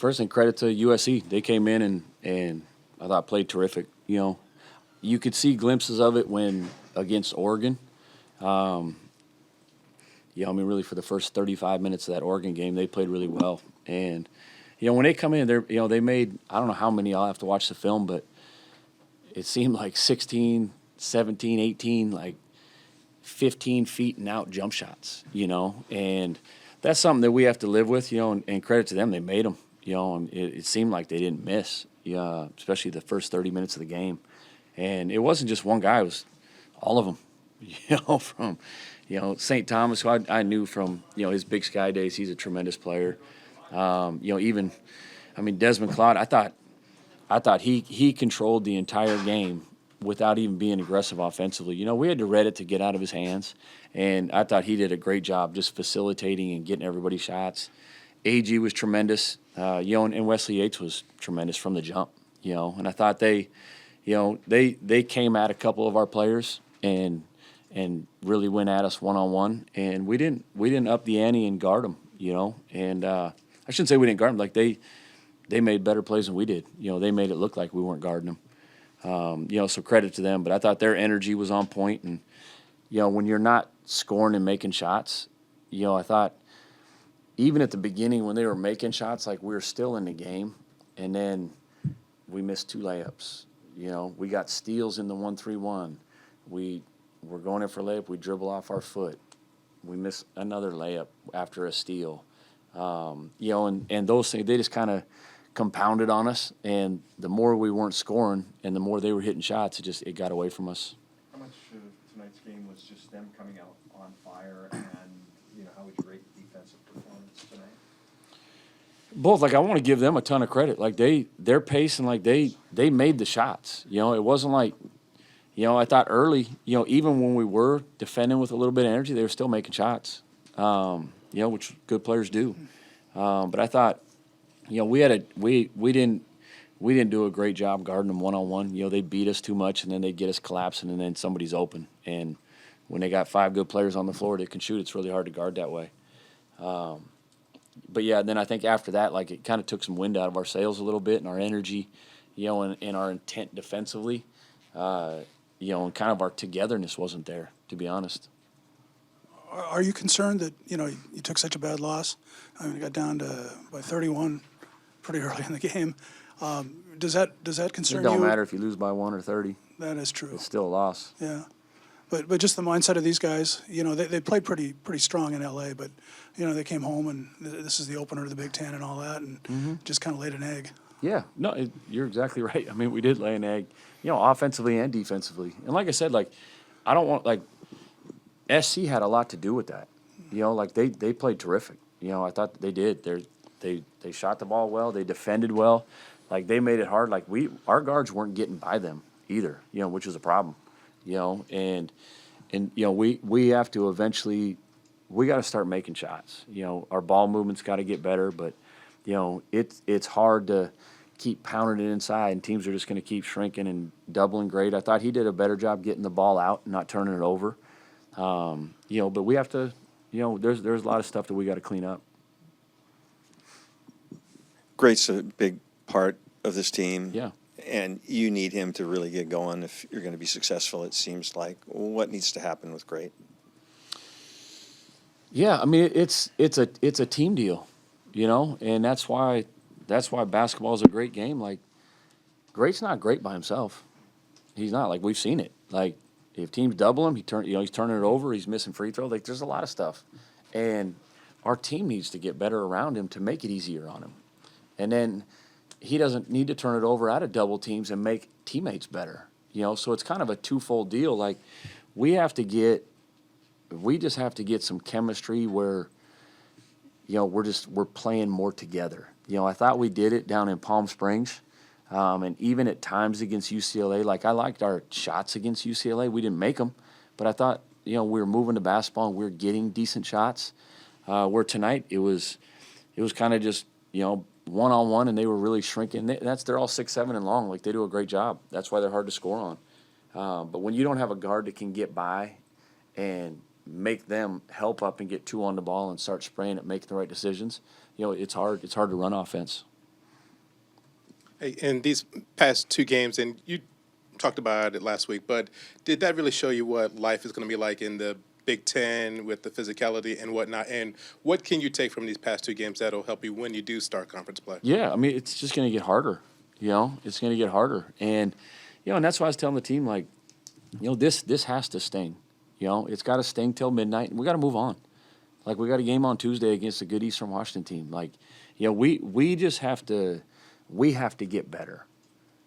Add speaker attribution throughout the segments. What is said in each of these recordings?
Speaker 1: first thing, credit to USC. They came in and I thought played terrific. You could see glimpses of it when against Oregon. Really for the first 35 minutes of that Oregon game, they played really well. And, when they come in, they made, I don't know how many, I'll have to watch the film, but it seemed like 16, 17, 18, like 15 feet and out jump shots, and that's something that we have to live with, and credit to them, they made them, and it seemed like they didn't miss, especially the first 30 minutes of the game. And it wasn't just one guy, it was all of them, from, St. Thomas, who I knew from, his Big Sky days, he's a tremendous player. Desmond Cloud, I thought he controlled the entire game without even being aggressive offensively. We had to read it to get out of his hands, and I thought he did a great job just facilitating and getting everybody shots. AG was tremendous, and Wesley Yates was tremendous from the jump, and I thought they came at a couple of our players and really went at us one-on-one, and we didn't up the ante and guard them, and I shouldn't say we didn't guard them, like they made better plays than we did. They made it look like we weren't guarding them. So credit to them. But I thought their energy was on point. And, when you're not scoring and making shots, I thought even at the beginning when they were making shots, like we were still in the game. And then we missed 2 layups. We got steals in the 1-3-1. We were going in for a layup. We dribble off our foot. We miss another layup after a steal. And those things, they just kind of compounded on us, and the more we weren't scoring and the more they were hitting shots, it got away from us.
Speaker 2: How much of tonight's game was just them coming out on fire, and how would you rate the defensive performance tonight?
Speaker 1: Both. I want to give them a ton of credit. Their pace and they made the shots. It wasn't like, I thought early, even when we were defending with a little bit of energy, they were still making shots. Which good players do. But I thought, we didn't do a great job guarding them one-on-one. They beat us too much, and then they'd get us collapsing, and then somebody's open. And when they got 5 good players on the floor that can shoot, it's really hard to guard that way. Then I think after that, it kind of took some wind out of our sails a little bit, and our energy, and our intent defensively, and kind of our togetherness wasn't there, to be honest.
Speaker 3: Are you concerned that, you took such a bad loss? You got down by 31 pretty early in the game. Does that concern you?
Speaker 1: It don't matter if you lose by 1 or 30.
Speaker 3: That is true.
Speaker 1: It's still a loss.
Speaker 3: Yeah. But just the mindset of these guys, they played pretty strong in L.A., but, they came home, and this is the opener of the Big Ten and all that, and just kind of laid an egg.
Speaker 1: Yeah. No, you're exactly right. We did lay an egg, offensively and defensively. And like I said, I don't want, SC had a lot to do with that. They played terrific. I thought they did. They shot the ball well. They defended well. They made it hard. Our guards weren't getting by them either, which is a problem. And we have to eventually, we got to start making shots. Our ball movement's got to get better, but, it's hard to keep pounding it inside, and teams are just going to keep shrinking and doubling great. I thought he did a better job getting the ball out and not turning it over. But we have to, there's a lot of stuff that we got to clean up.
Speaker 4: Great's a big part of this team.
Speaker 1: Yeah.
Speaker 4: And you need him to really get going if you're going to be successful, it seems like. What needs to happen with Great?
Speaker 1: Yeah, it's a team deal, and that's why basketball is a great game. Great's not great by himself. He's not. We've seen it. If teams double him, he's turning it over. He's missing free throws. There's a lot of stuff, and our team needs to get better around him to make it easier on him. And then he doesn't need to turn it over out of double teams and make teammates better. So it's kind of a twofold deal. We just have to get some chemistry where, we're playing more together. I thought we did it down in Palm Springs. And even at times against UCLA, I liked our shots against UCLA. We didn't make them, but I thought, we were moving the basketball and we were getting decent shots. Where tonight it was kind of just, one-on-one, and they were really shrinking. They're all 6'7" and long. They do a great job. That's why they're hard to score on. But when you don't have a guard that can get by and make them help up and get 2 on the ball and start spraying it, making the right decisions, it's hard. It's hard to run offense.
Speaker 5: Hey, in these past two games, and you talked about it last week, but did that really show you what life is going to be like in the Big Ten with the physicality and whatnot? And what can you take from these past two games that'll help you when you do start conference play?
Speaker 1: Yeah, I mean, it's just going to get harder. It's going to get harder, and and that's why I was telling the team, like, this has to sting. It's got to sting till midnight, and we got to move on. Like, we got a game on Tuesday against a good Eastern Washington team. Like, we just have to get better.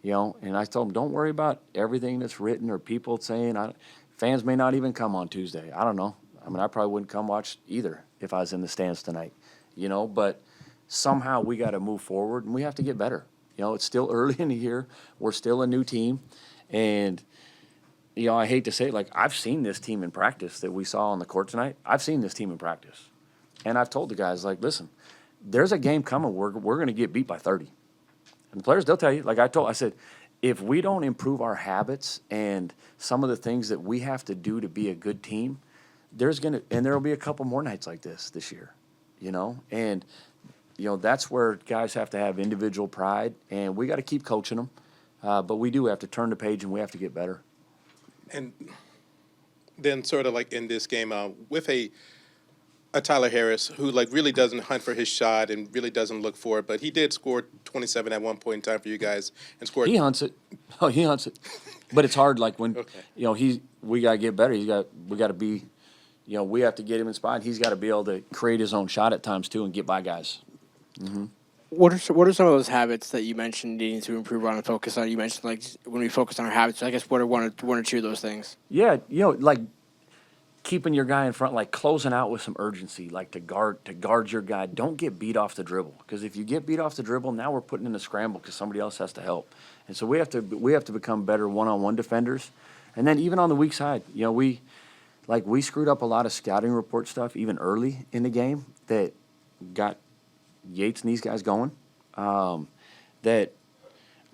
Speaker 1: And I told them, don't worry about everything that's written or people saying. Fans may not even come on Tuesday. I don't know. I mean, I probably wouldn't come watch either if I was in the stands tonight. But somehow we got to move forward, and we have to get better. It's still early in the year. We're still a new team, and I hate to say it, like, I've seen this team in practice that we saw on the court tonight. I've seen this team in practice. And I've told the guys, like, listen, there's a game coming where we're going to get beat by 30. And the players, they'll tell you, like I said, if we don't improve our habits and some of the things that we have to do to be a good team, there will be a couple more nights like this year, And, that's where guys have to have individual pride, and we got to keep coaching them. But we do have to turn the page, and we have to get better.
Speaker 5: And then sort of like in this game, with a Tyler Harris who like really doesn't hunt for his shot and really doesn't look for it, but he did score 27 at one point in time for you guys and scored.
Speaker 1: He hunts it. Oh, he hunts it. But it's hard. Like when
Speaker 5: Okay.
Speaker 1: we got to get better. We got to be. We have to get him in spot. He's got to be able to create his own shot at times too and get by guys. Mm-hmm.
Speaker 6: What are some of those habits that you mentioned needing to improve on and focus on? You mentioned like when we focus on our habits. I guess what are one or two of those things?
Speaker 1: Yeah, like keeping your guy in front, like closing out with some urgency, like to guard your guy. Don't get beat off the dribble, because if you get beat off the dribble, now we're putting in a scramble because somebody else has to help. And so we have to become better one-on-one defenders. And then even on the weak side, we screwed up a lot of scouting report stuff even early in the game that got Yates and these guys going. That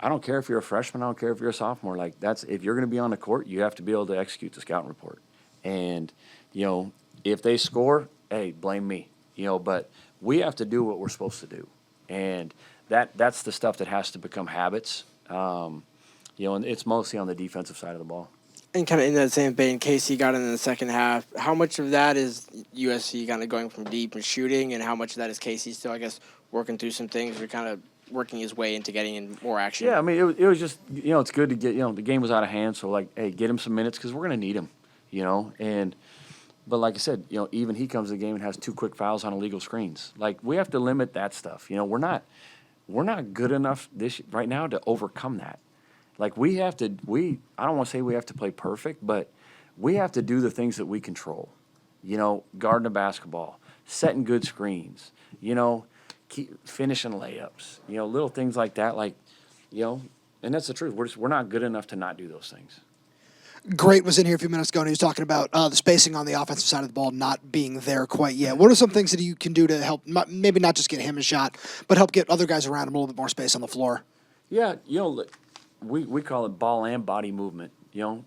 Speaker 1: I don't care if you're a freshman, I don't care if you're a sophomore. Like, if you're going to be on the court, you have to be able to execute the scouting report. And if they score, hey, blame me. But we have to do what we're supposed to do, and that's the stuff that has to become habits. And it's mostly on the defensive side of the ball.
Speaker 6: And kind of in that same vein, Casey got in the second half. How much of that is USC kind of going from deep and shooting, and how much of that is Casey still, I guess, working through some things or kind of working his way into getting in more action?
Speaker 1: Yeah, I mean, it was just, it's good to get, the game was out of hand, so, like, hey, get him some minutes because we're going to need him, But like I said, even he comes to the game and has 2 quick fouls on illegal screens. Like, we have to limit that stuff. We're not good enough right now to overcome that. Like, I don't want to say we have to play perfect, but we have to do the things that we control. Guarding the basketball, setting good screens, keep finishing layups, little things like that. Like, and that's the truth. We're not good enough to not do those things.
Speaker 7: Great was in here a few minutes ago, and he was talking about the spacing on the offensive side of the ball not being there quite yet. What are some things that you can do to help, maybe not just get him a shot, but help get other guys around him a little bit more space on the floor?
Speaker 1: Yeah, we call it ball and body movement.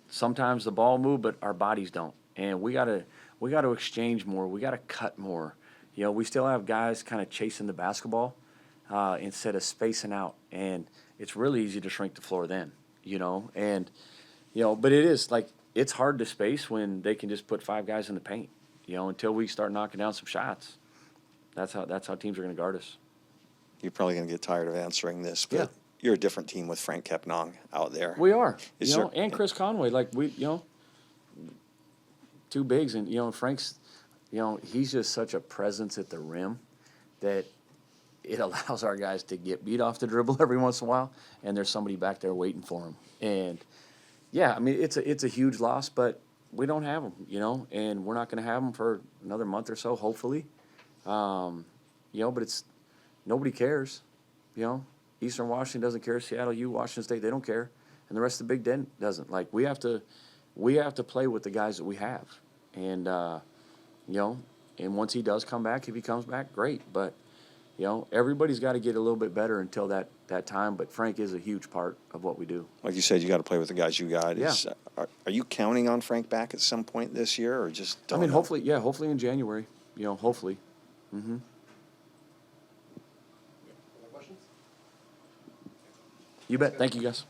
Speaker 1: Sometimes the ball move, but our bodies don't, and we gotta exchange more. We gotta cut more. We still have guys kind of chasing the basketball instead of spacing out, and it's really easy to shrink the floor then. But it is like it's hard to space when they can just put 5 guys in the paint. Until we start knocking down some shots. That's how teams are going to guard us.
Speaker 4: You're probably going to get tired of answering this, but you're a different team with Frank Kepnong out there.
Speaker 1: We are,
Speaker 4: There,
Speaker 1: and Chris Conway. Like we, 2 bigs, and Frank's, he's just such a presence at the rim that it allows our guys to get beat off the dribble every once in a while, and there's somebody back there waiting for them. And yeah, I mean it's a huge loss, but we don't have them, and we're not going to have them for another month or so, hopefully. But nobody cares, Eastern Washington doesn't care. Seattle U, Washington State, they don't care, and the rest of the Big Ten doesn't. Like we have to play with the guys that we have, and and once he does come back, if he comes back, great. But everybody's got to get a little bit better until that time. But Frank is a huge part of what we do.
Speaker 4: Like you said, you got to play with the guys you got.
Speaker 1: Yeah.
Speaker 4: Are you counting on Frank back at some point this year, or just don't know?
Speaker 1: Hopefully in January. Hopefully. Mm-hmm. You bet. Thank you, guys.